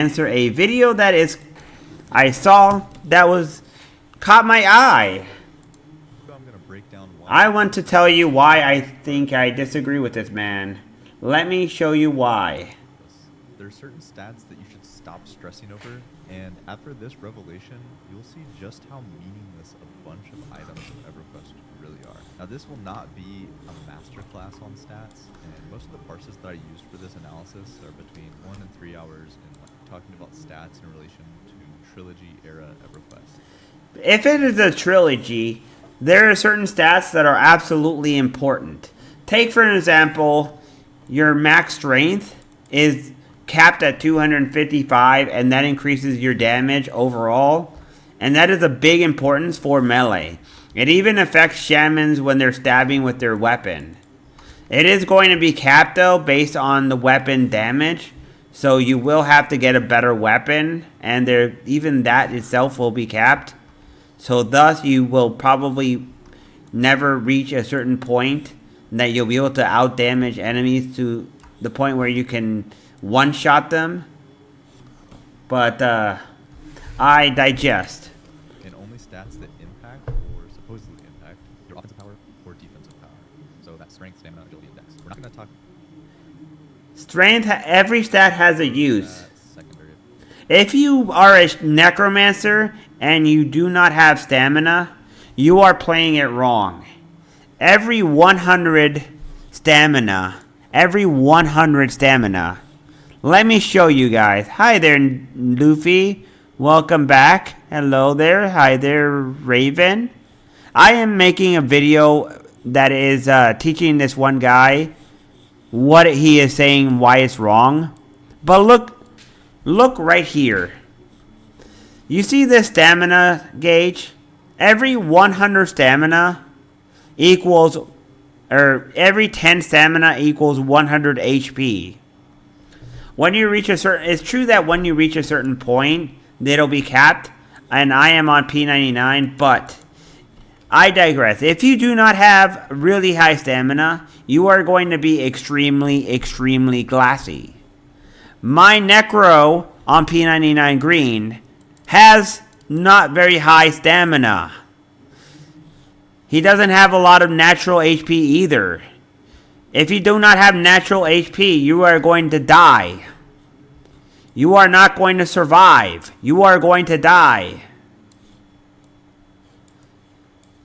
answer a video that I saw that caught my eye. I want to tell you why I think I disagree with this man. Let me show you why. There are certain stats that you should stop stressing over, and after this revelation, you'll see just how meaningless a bunch of items of EverQuest really are. Now, this will not be a masterclass on stats, and most of the parses that I used for this analysis are between 1 and 3 hours in talking about stats in relation to trilogy-era EverQuest. If it is a trilogy, there are certain stats that are absolutely important. Take, for example, your max strength is capped at 255, and that increases your damage overall. And that is a big importance for melee. It even affects shamans when they're stabbing with their weapon. It is going to be capped though based on the weapon damage. So you will have to get a better weapon, and even that itself will be capped. So thus you will probably never reach a certain point that you'll be able to outdamage enemies to the point where you can one-shot them. But I digest. And only stats that impact or supposedly impact your offensive power or defensive power. So that's strength, stamina, agility, and dex. We're not going to talk. Strength, every stat has a use. Secondary. If you are a necromancer and you do not have stamina, you are playing it wrong. Every 100 stamina, let me show you guys. Hi there, Luffy. Welcome back. Hello there. Hi there, Raven. I am making a video that is teaching this one guy what he is saying, why it's wrong. But look right here. You see this stamina gauge? Every 100 stamina equals, or every 10 stamina equals 100 HP. When you reach it's true that when you reach a certain point, it'll be capped, and I am on P99, but I digress. If you do not have really high stamina, you are going to be extremely glassy. My Necro on P99 green has not very high stamina. He doesn't have a lot of natural HP either. If you do not have natural HP, you are going to die. You are not going to survive. You are going to die.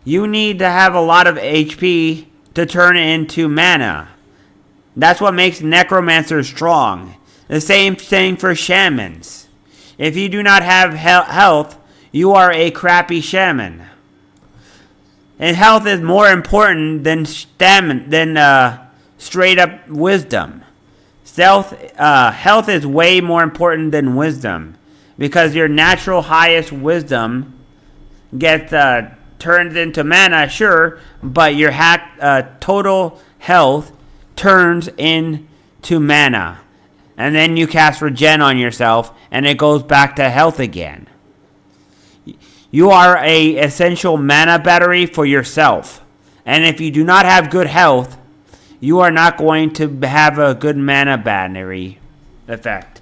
You need to have a lot of HP to turn it into mana. That's what makes necromancers strong. The same thing for shamans. If you do not have health, you are a crappy shaman. And health is more important than straight up wisdom. Health is way more important than wisdom, because your natural highest wisdom gets turned into mana, sure, but your total health turns into mana. And then you cast Regen on yourself, and it goes back to health again. You are a essential mana battery for yourself. And if you do not have good health, you are not going to have a good mana battery effect.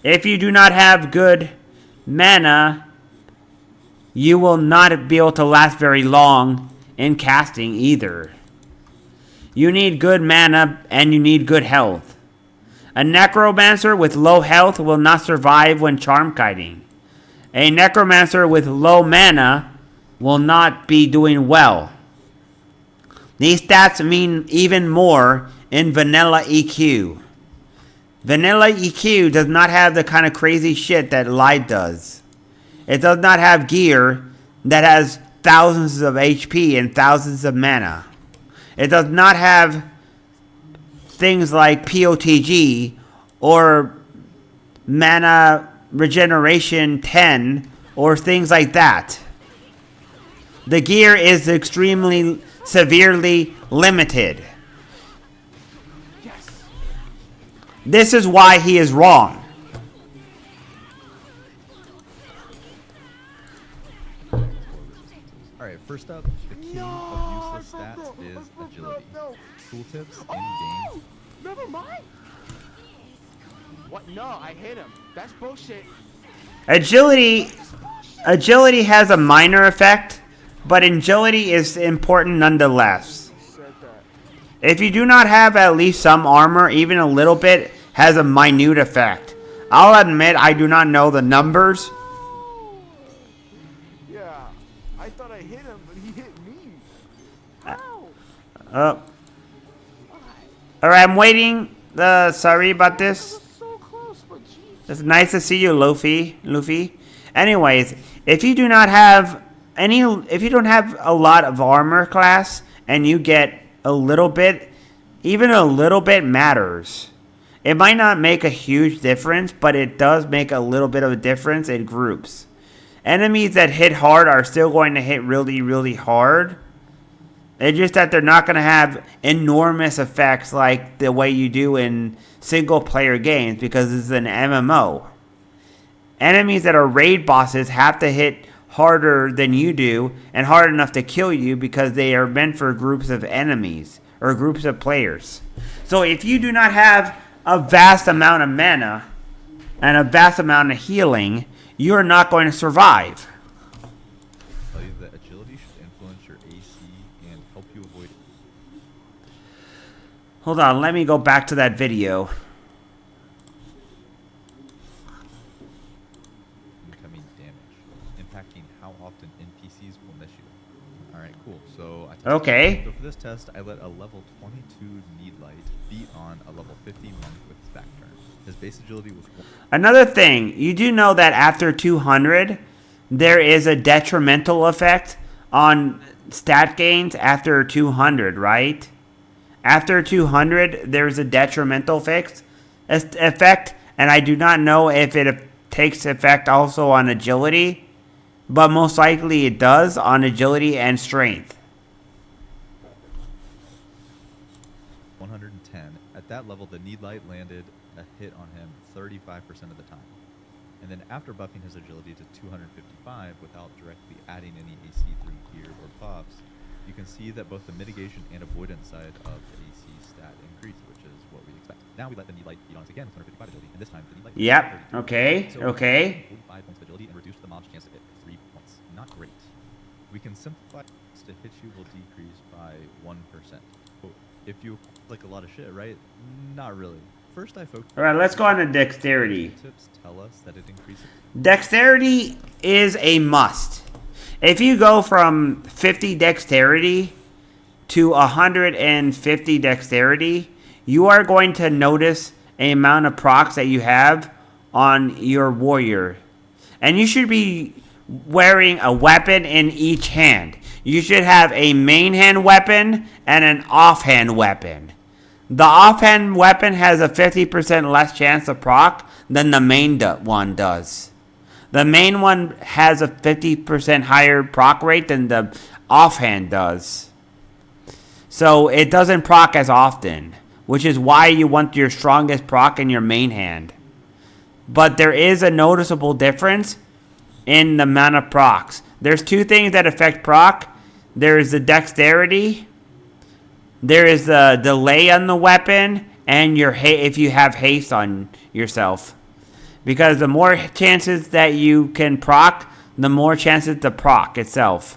If you do not have good mana, you will not be able to last very long in casting either. You need good mana and you need good health. A necromancer with low health will not survive when charm kiting. A necromancer with low mana will not be doing well. These stats mean even more in vanilla EQ. Vanilla EQ does not have the kind of crazy shit that Light does. It does not have gear that has thousands of HP and thousands of mana. It does not have things like POTG or mana regeneration 10 or things like that. The gear is extremely severely limited. This is why he is wrong. Alright, first up, the king of useless stats is agility. Tooltips in game. Never mind. What? No, I hit him. That's bullshit. Agility has a minor effect, but agility is important nonetheless. He said that. If you do not have at least some armor, even a little bit has a minute effect. I'll admit I do not know the numbers. Yeah, I thought I hit him, but he hit me. Ow! Alright, I'm waiting. Sorry about this. So close, but geez. It's nice to see you, Luffy. Anyways, if you do not have if you don't have a lot of armor class and you get a little bit, even a little bit matters. It might not make a huge difference, but it does make a little bit of a difference in groups. Enemies that hit hard are still going to hit really, really hard. It's just that they're not going to have enormous effects like the way you do in single-player games because it's an MMO. Enemies that are raid bosses have to hit harder than you do and hard enough to kill you because they are meant for groups of enemies or groups of players. So if you do not have a vast amount of mana and a vast amount of healing, you are not going to survive. Tell you that agility should influence your AC and help you avoid Hold on, let me go back to that video. incoming damage, impacting how often NPCs will miss you. Alright, cool. So Okay. So for this test, I let a level 22 Need Light beat on a level 50 Monk with his back turn. His base agility was 1. Another thing, you do know that after 200, there is a detrimental effect on stat gains after 200, right? After 200, there's a detrimental effect, and I do not know if it takes effect also on agility, but most likely it does on agility and strength. 110. At that level, the Need Light landed a hit on him 35% of the time. And then after buffing his agility to 255 without directly adding any AC through gear or buffs, you can see that both the mitigation and avoidance side of the AC stat increase, which is what we expect. Now we let the Need Light beat on us again with 155 agility, and this time the Need Light Yep, 32. okay, So okay. 45 points of agility and reduce the mob's chance to hit 3 points. Not great. We can simplify this to hit you will decrease by 1%. Quote, if you like a lot of shit, right? Not really. First I focus. Alright, let's go on to dexterity. Tips tell us that it increases. Dexterity is a must. If you go from 50 dexterity to 150 dexterity, you are going to notice an amount of procs that you have on your warrior. And you should be wearing a weapon in each hand. You should have a main hand weapon and an offhand weapon. The offhand weapon has a 50% less chance of proc than the main one does. The main one has a 50% higher proc rate than the offhand does. So it doesn't proc as often, which is why you want your strongest proc in your main hand. But there is a noticeable difference in the amount of procs. There's two things that affect proc. There is the dexterity. There is the delay on the weapon, and your if you have haste on yourself. Because the more chances that you can proc, the more chances to proc itself.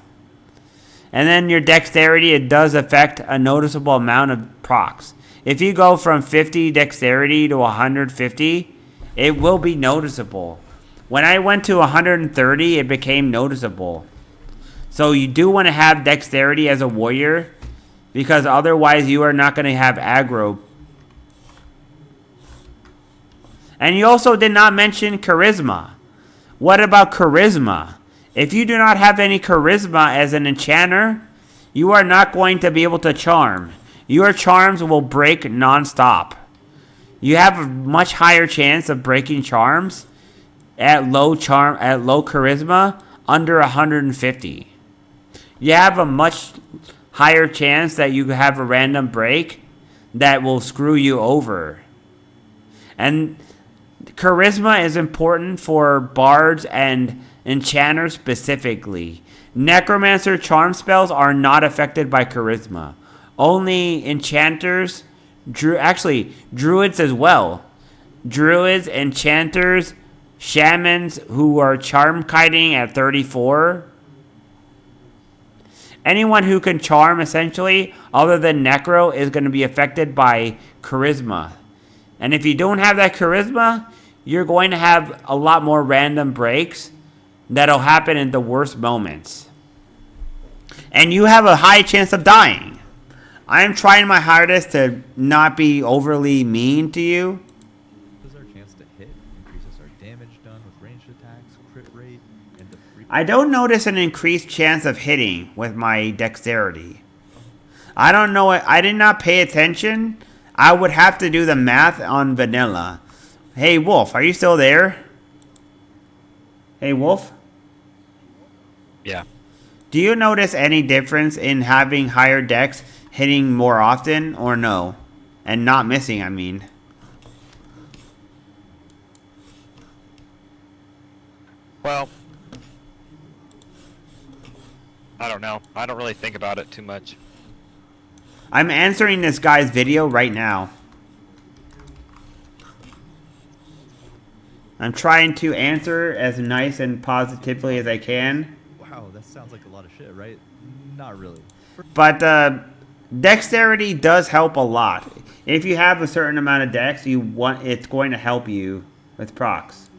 And then your dexterity, it does affect a noticeable amount of procs. If you go from 50 dexterity to 150, it will be noticeable. When I went to 130, it became noticeable. So you do want to have dexterity as a warrior, because otherwise you are not going to have aggro. And you also did not mention charisma. What about charisma? If you do not have any charisma as an enchanter, you are not going to be able to charm. Your charms will break non-stop. You have a much higher chance of breaking charms at low charisma under 150. You have a much higher chance that you have a random break that will screw you over. And charisma is important for bards and enchanters specifically. Necromancer charm spells are not affected by charisma. Only enchanters, druids as well. druids, enchanters, shamans who are charm kiting at 34. Anyone who can charm, essentially, other than Necro, is going to be affected by charisma. And if you don't have that charisma, you're going to have a lot more random breaks that'll happen in the worst moments. And you have a high chance of dying. I am trying my hardest to not be overly mean to you. Increases our chance to hit, increases our damage done with ranged attacks, crit rate, and the free. I don't notice an increased chance of hitting with my dexterity. I don't know. I did not pay attention. I would have to do the math on vanilla. Hey, Wolf, are you still there? Hey, Wolf? Yeah. Do you notice any difference in having higher dex hitting more often or no? And not missing, I mean. Well, I don't know. I don't really think about it too much. I'm answering this guy's video right now. I'm trying to answer as nice and positively as I can. Wow, that sounds like a lot of shit, right? Not really. But dexterity does help a lot. If you have a certain amount of dex, it's going to help you with procs.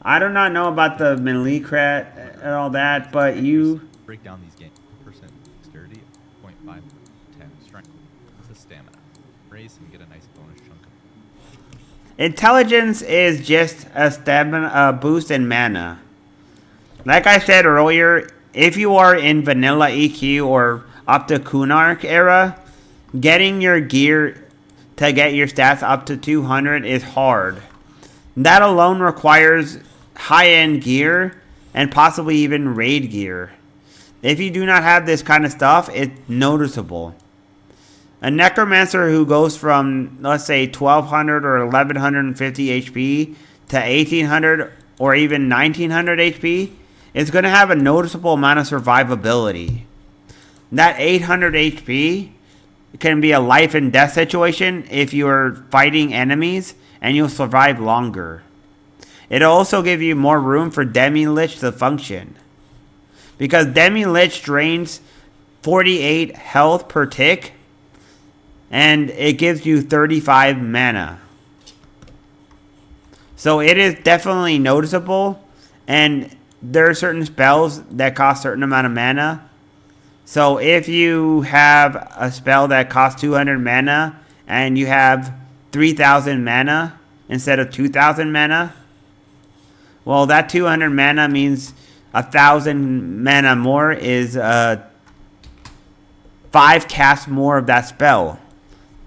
I do not know about the melee crit and all that, but you... Break down these games. Percent dexterity, 0.5, 10 strength. This is stamina. Raise and get a nice bonus chunk. Intelligence is just a stamina boost in mana. Like I said earlier, if you are in vanilla EQ or up to Kunark era, getting your gear to get your stats up to 200 is hard. That alone requires high-end gear and possibly even raid gear. If you do not have this kind of stuff, it's noticeable. A necromancer who goes from, let's say, 1200 or 1150 HP to 1800 or even 1900 HP is going to have a noticeable amount of survivability. That 800 HP can be a life and death situation if you're fighting enemies, and you'll survive longer. It'll also give you more room for Demi-Lich to function, because Demi-Lich drains 48 health per tick, and it gives you 35 mana. So it is definitely noticeable, and there are certain spells that cost a certain amount of mana. So if you have a spell that costs 200 mana, and you have 3,000 mana instead of 2,000 mana, well, that 200 mana means 1,000 mana more is 5 casts more of that spell.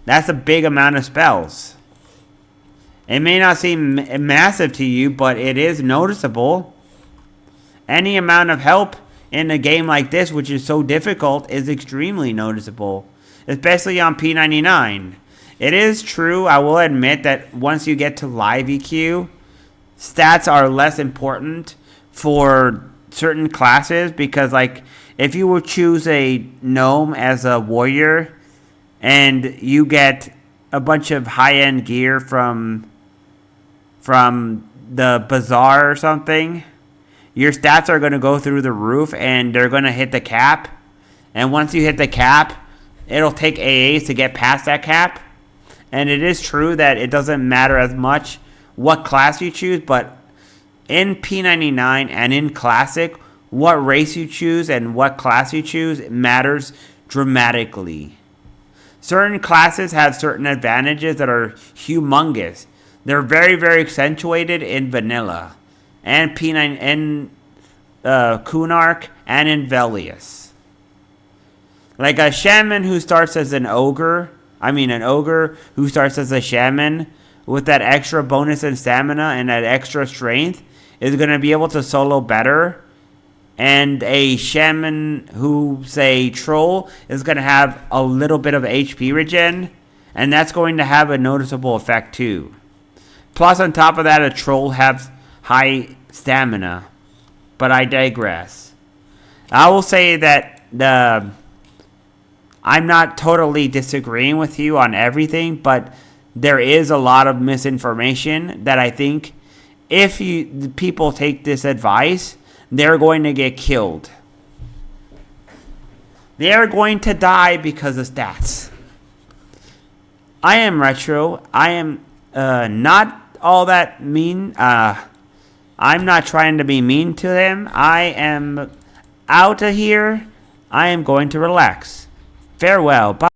That's a big amount of spells. It may not seem massive to you, but it is noticeable. Any amount of help in a game like this, which is so difficult, is extremely noticeable, especially on P99. It is true, I will admit, that once you get to live EQ, stats are less important for certain classes, because, like, if you would choose a gnome as a warrior and you get a bunch of high-end gear from the bazaar or something, your stats are going to go through the roof and they're going to hit the cap. And once you hit the cap, it'll take AAs to get past that cap. And it is true that it doesn't matter as much what class you choose, but in P99 and in Classic, what race you choose and what class you choose matters dramatically. Certain classes have certain advantages that are humongous. They're very, very accentuated in vanilla, and P9 and Kunark, and in Velius. Like a shaman who starts as an ogre who starts as a shaman with that extra bonus in stamina and that extra strength is going to be able to solo better. And a shaman who, say, troll, is going to have a little bit of HP regen, and that's going to have a noticeable effect too. Plus, on top of that, a troll has high stamina. But I digress. I will say that I'm not totally disagreeing with you on everything, but there is a lot of misinformation that I think if the people take this advice, they're going to get killed. They are going to die because of stats. I am Retro. I am not all that mean. I'm not trying to be mean to them. I am out of here. I am going to relax. Farewell. Bye.